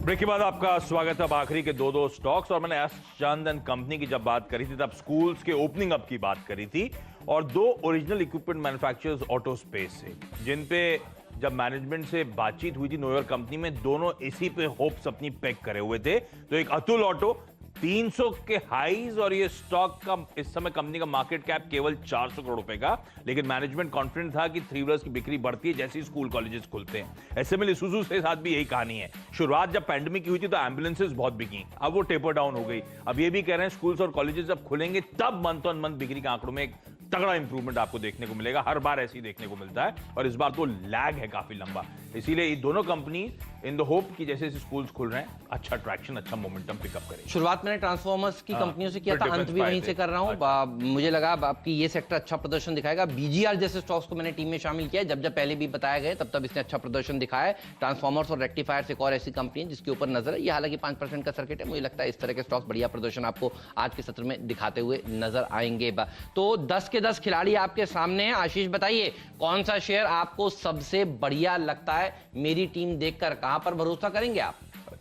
Break के बाद आपका स्वागत है। अब आखिरी के दो स्टॉक्स, और मैंने एस चंद कंपनी की जब बात करी थी तब स्कूल्स के ओपनिंग अप की बात करी थी, और दो original equipment manufacturers auto space से, जिन पे जब मैनेजमेंट से बातचीत हुई थी न्यूयॉर्क कंपनी में, दोनों इसी पे होप्स अपनी पैक करे हुए थे। तो एक अतुल ऑटो 300 के हाईज, और ये स्टॉक का इस समय कंपनी का मार्केट कैप केवल 400 करोड़ रुपए का, लेकिन मैनेजमेंट कॉन्फिडेंट था कि 3 व्हीलर्स की बिक्री बढ़ती है जैसे ही स्कूल कॉलेजेस खुलते हैं। एसएमएल इसूजू के साथ भी यही कहानी है। शुरुआत जब पैंडेमिक की हुई थी तो एम्बुलेंसेस बहुत बिकी, अब वो टेपर डाउन हो गई। अब ये भी कह रहे हैं स्कूल्स और कॉलेजेस जब खुलेंगे तब मंथ ऑन मंथ बिक्री के आंकड़ों में एक तगड़ा इंप्रूवमेंट आपको देखने को मिलेगा। हर बार ऐसे ही देखने को मिलता है, और इस बार तो लैग है काफी लंबा। इसीलिए ये दोनों कंपनी इन द होप कि जैसे जैसे स्कूल्स खुल रहे हैं अच्छा ट्रैक्शन, अच्छा मोमेंटम पिकअप करें। शुरुआत मैंने ट्रांसफॉर्मर्स की कंपनियों से किया था, अंत भी वहीं से कर रहा हूं। मुझे लगा आपकी ये सेक्टर अच्छा प्रदर्शन दिखाएगा। बीजीआर जैसे स्टॉक्स को मैंने टीम में शामिल किया, जब पहले भी बताया गया तब इसने अच्छा प्रदर्शन दिखाया है। ट्रांसफॉर्मर्स और रेक्टिफायर्स एक और ऐसी कंपनी है जिसके ऊपर नजर है। ये हालांकि 5% का सर्किट है, मुझे लगता है इस तरह के स्टॉक्स बढ़िया प्रदर्शन आपको आज के सत्र में दिखाते हुए नजर आएंगे। तो 10 के 10 खिलाड़ी आपके सामने हैं। आशीष बताइए कौन सा शेयर आपको सबसे बढ़िया लगता है? मेरी टीम देखकर कहां पर भरोसा करेंगे आप?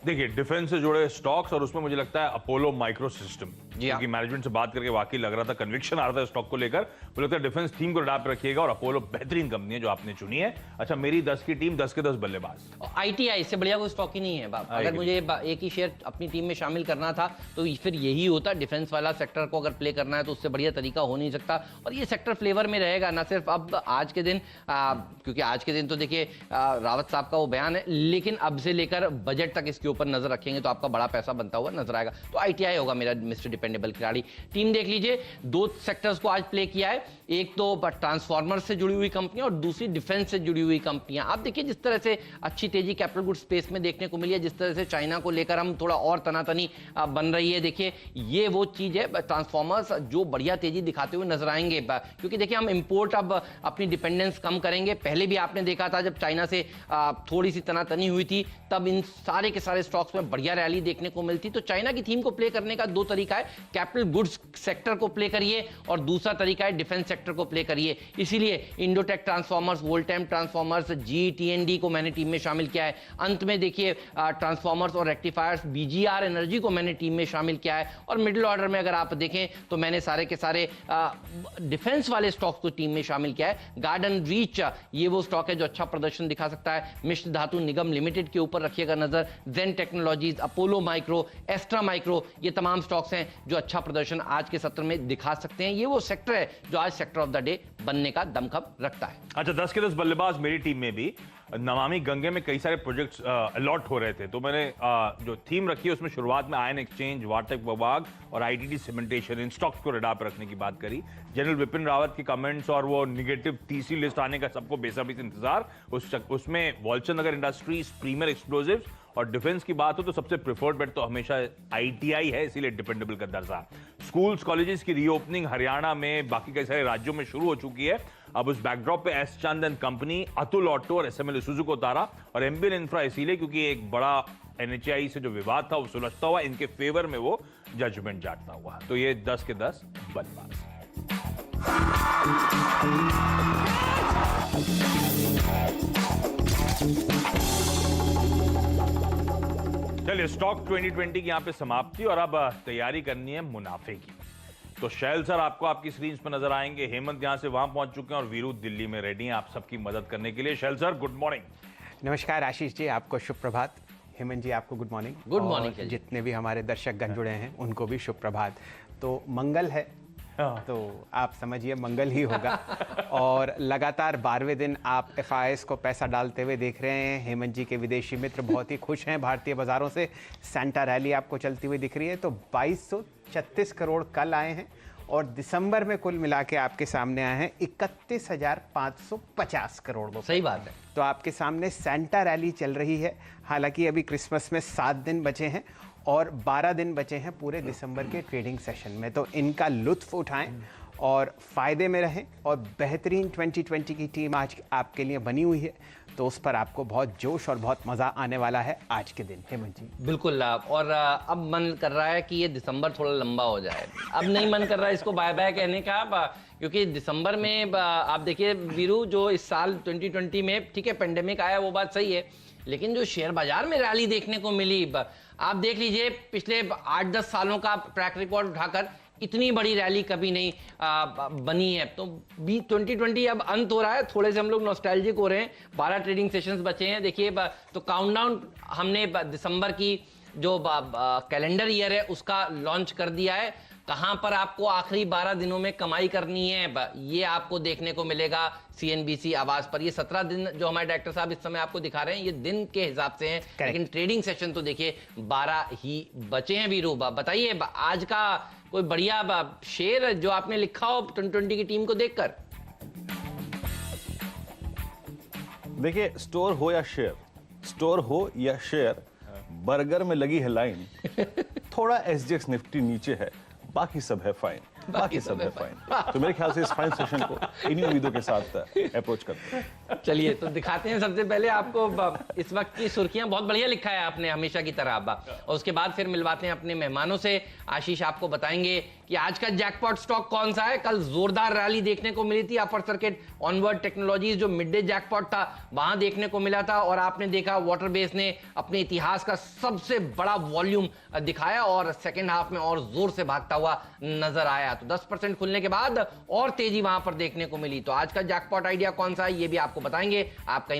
देखिए, डिफेंस से जुड़े स्टॉक्स, और उसमें मुझे लगता है अपोलो माइक्रो सिस्टम, क्योंकि मैनेजमेंट से बात करके वाकई लग रहा था, कन्विक्शन आ रहा था स्टॉक को लेकर। मुझे लगता है डिफेंस थीम को रडार पे रखिएगा, और अपोलो बेहतरीन कंपनी है जो आपने चुनी है। अच्छा, मेरी 10 की टीम 10 के 10 बल्लेबाज। आईटीआई से बढ़िया कोई स्टॉक ही नहीं है बाप। अगर मुझे एक ही शेयर अपनी टीम में शामिल करना था तो फिर यही होता। डिफेंस वाला सेक्टर को अगर प्ले करना है तो उससे बढ़िया तरीका हो नहीं सकता, और ये सेक्टर फ्लेवर में रहेगा ना सिर्फ अब आज के दिन, क्योंकि आज के दिन तो देखिए रावत साहब का वो बयान है, लेकिन अब से लेकर बजट तक इसके ऊपर नजर रखेंगे तो आपका बड़ा पैसा बनता हुआ नजर आएगा। तो आईटीआई होगा मेरा मिस्टर डिपेंडेबल खिलाड़ी। टीम देख लीजिए, दो सेक्टर्स को आज प्ले किया है, एक तो ट्रांसफॉर्मर से जुड़ी हुई कंपनी और दूसरी डिफेंस से जुड़ी हुई कंपनियां। आप देखिए जिस तरह से अच्छी तेजी कैपिटल गुड स्पेस में देखने को मिली है, जिस तरह से चाइना को लेकर हम थोड़ा और तनातनी बन रही है, देखिए ये वो चीज है। ट्रांसफॉर्मर्स जो बढ़िया तेजी दिखाते हुए नजर आएंगे, क्योंकि देखिए हम इंपोर्ट अब अपनी डिपेंडेंस कम करेंगे। पहले भी आपने देखा था जब चाइना से थोड़ी सी तनातनी हुई थी तब इन सारे के सारे स्टॉक्स में बढ़िया रैली देखने को मिलती। तो चाइना की थीम को प्ले करने का दो तरीका है, कैपिटल गुड्स सेक्टर को प्ले करिए और दूसरा तरीका है डिफेंस सेक्टर को प्ले करिए। इसीलिए इंडोटेक ट्रांसफॉर्मर्स, वोल्टेम ट्रांसफॉर्मर्स, जीटीएनडी को मैंने टीम में शामिल किया है। अंत में देखिए ट्रांसफॉर्मर्स और रेक्टिफायर्स, बीजीआर एनर्जी को मैंने टीम में शामिल किया है। और मिडिल ऑर्डर में अगर आप देखें तो मैंने सारे के सारे डिफेंस वाले स्टॉक्स को टीम में शामिल किया है। गार्डन रीच ये वो स्टॉक है जो अच्छा प्रदर्शन दिखा सकता है। मिश्र धातु निगम लिमिटेड के ऊपर रखिएगा नजर। जेन टेक्नोलॉजीज, अपोलो माइक्रो, एस्ट्रा माइक्रो, ये तमाम स्टॉक्स हैं जो अच्छा प्रदर्शन आज के सत्र में दिखा सकते हैं। ये वो सेक्टर है जो आज सेक्टर ऑफ द डे बनने का दमखम रखता है। अच्छा, 10 के 10 बल्लेबाज मेरी टीम में भी नमामि गंगे में कई सारे प्रोजेक्ट्स अलॉट हो रहे थे, तो मैंने जो थीम रखी है उसमें शुरुआत में आयन एक्सचेंज, वार्तक विभाग और आईटीडी सीमेंटेशन, इन स्टॉक्स को रडार पर रखने की बात करी। जनरल विपिन रावत के कमेंट्स और वो निगेटिव टीसी लिस्ट आने का सबको बेसब्री से इंतजार। उसमें वॉलचंद नगर इंडस्ट्रीज, प्रीमियर एक्सप्लोजिव्स, और डिफेंस की बात हो तो सबसे प्रेफर्ड बेट तो हमेशा आईटीआई है, इसीलिए डिपेंडेबल का दर्जा। स्कूल्स कॉलेजेस की रीओपनिंग हरियाणा में, बाकी कई सारे राज्यों में शुरू हो चुकी है। अब उस बैकड्रॉप पे एस चंद कंपनी, अतुल ऑटो और एसएमएल इसूजू को उतारा, और एमबीएन इंफ्रा इसीलिए क्योंकि एक बड़ा एनएचआई से जो विवाद था वो सुलझता हुआ, इनके फेवर में वो जजमेंट जाता हुआ। तो ये 10 के 10 बल्लेबाज। चलिए, स्टॉक 2020 की यहां पे समाप्ति, और अब तैयारी करनी है मुनाफे की। तो शैल सर आपको आपकी स्क्रीन पर नजर आएंगे, हेमंत यहां से वहां पहुंच चुके हैं, और वीरू दिल्ली में रेडी हैं आप सबकी मदद करने के लिए। शैल सर, गुड मॉर्निंग। नमस्कार आशीष जी, आपको शुभ प्रभात। हेमंत जी, आपको गुड मॉर्निंग। Good morning. जितने भी हमारे दर्शकगण जुड़े हैं उनको भी शुभ प्रभात। तो मंगल है, तो आप समझिए मंगल ही होगा। और लगातार 12वें दिन आप एफआईएस को पैसा डालते हुए देख रहे हैं। हेमंत जी के विदेशी मित्र बहुत ही खुश हैं भारतीय बाजारों से। सेंटा रैली आपको चलती हुई दिख रही है। तो 2236 करोड़ कल आए हैं, और दिसंबर में कुल मिला के आपके सामने आए हैं 31,550 करोड़ रुपए। सही बात है। तो आपके सामने सेंटा रैली चल रही है। हालांकि अभी क्रिसमस में 7 दिन बचे हैं और 12 दिन बचे हैं पूरे दिसंबर के ट्रेडिंग सेशन में। तो इनका लुत्फ उठाएं और फ़ायदे में रहें। और बेहतरीन 2020 की टीम आज आपके लिए बनी हुई है, तो उस पर आपको बहुत जोश और बहुत मज़ा आने वाला है आज के दिन। हेमंत जी, बिल्कुल। और अब मन कर रहा है कि ये दिसंबर थोड़ा लंबा हो जाए। अब नहीं मन कर रहा है इसको बाय बाय कहने का, क्योंकि दिसंबर में आप देखिए वीरू, जो इस साल 2020 में ठीक है पेंडेमिक आया, वो बात सही है, लेकिन जो शेयर बाजार में रैली देखने को मिली, आप देख लीजिए पिछले 8-10 सालों का ट्रैक रिकॉर्ड उठाकर इतनी बड़ी रैली कभी नहीं बनी है। तो 2020 अब अंत हो रहा है, थोड़े से हम लोग नॉस्टैल्जिक हो रहे हैं। 12 ट्रेडिंग सेशंस बचे हैं। देखिए तो काउंटडाउन हमने दिसंबर की जो कैलेंडर ईयर है उसका लॉन्च कर दिया है। कहां पर आपको आखिरी 12 दिनों में कमाई करनी है ये आपको देखने को मिलेगा CNBC आवाज पर। ये 17 दिन जो हमारे डायरेक्टर साहब इस समय आपको दिखा रहे हैं ये दिन के हिसाब से हैं, लेकिन ट्रेडिंग सेशन तो देखिए 12 ही बचे हैं। वीरू बताइए आज का कोई बढ़िया शेयर जो आपने लिखा हो 2020 की टीम को देखकर। देखिए स्टोर हो या शेयर, बर्गर में लगी है लाइन। थोड़ा SGX निफ्टी नीचे है, बाकी सब है फाइन। तो मेरे ख्याल से इस फाइन सेशन को इन्हीं उम्मीदों के साथ अप्रोच करते हैं। चलिए तो दिखाते हैं सबसे पहले आपको इस वक्त की सुर्खियां। बहुत बढ़िया लिखा है आपने हमेशा की तरह, और उसके बाद फिर मिलवाते हैं अपने मेहमानों से। आशीष आपको बताएंगे कि आज का जैकपॉट स्टॉक कौन सा है। कल जोरदार रैली देखने को मिली थी अपर सर्किट ऑनवर्ड टेक्नोलॉजीज, जो मिड डे जैकपॉट था वहां देखने को मिला था, और आपने देखा वाटर बेस ने अपने इतिहास का सबसे बड़ा वॉल्यूम दिखाया और सेकेंड हाफ में और जोर से भागता हुआ नजर आया। तो 10% खुलने के बाद और तेजी वहां पर देखने को मिली। तो आज का जैकपॉट आइडिया कौन सा है ये भी आपको बताएंगे। आप कहीं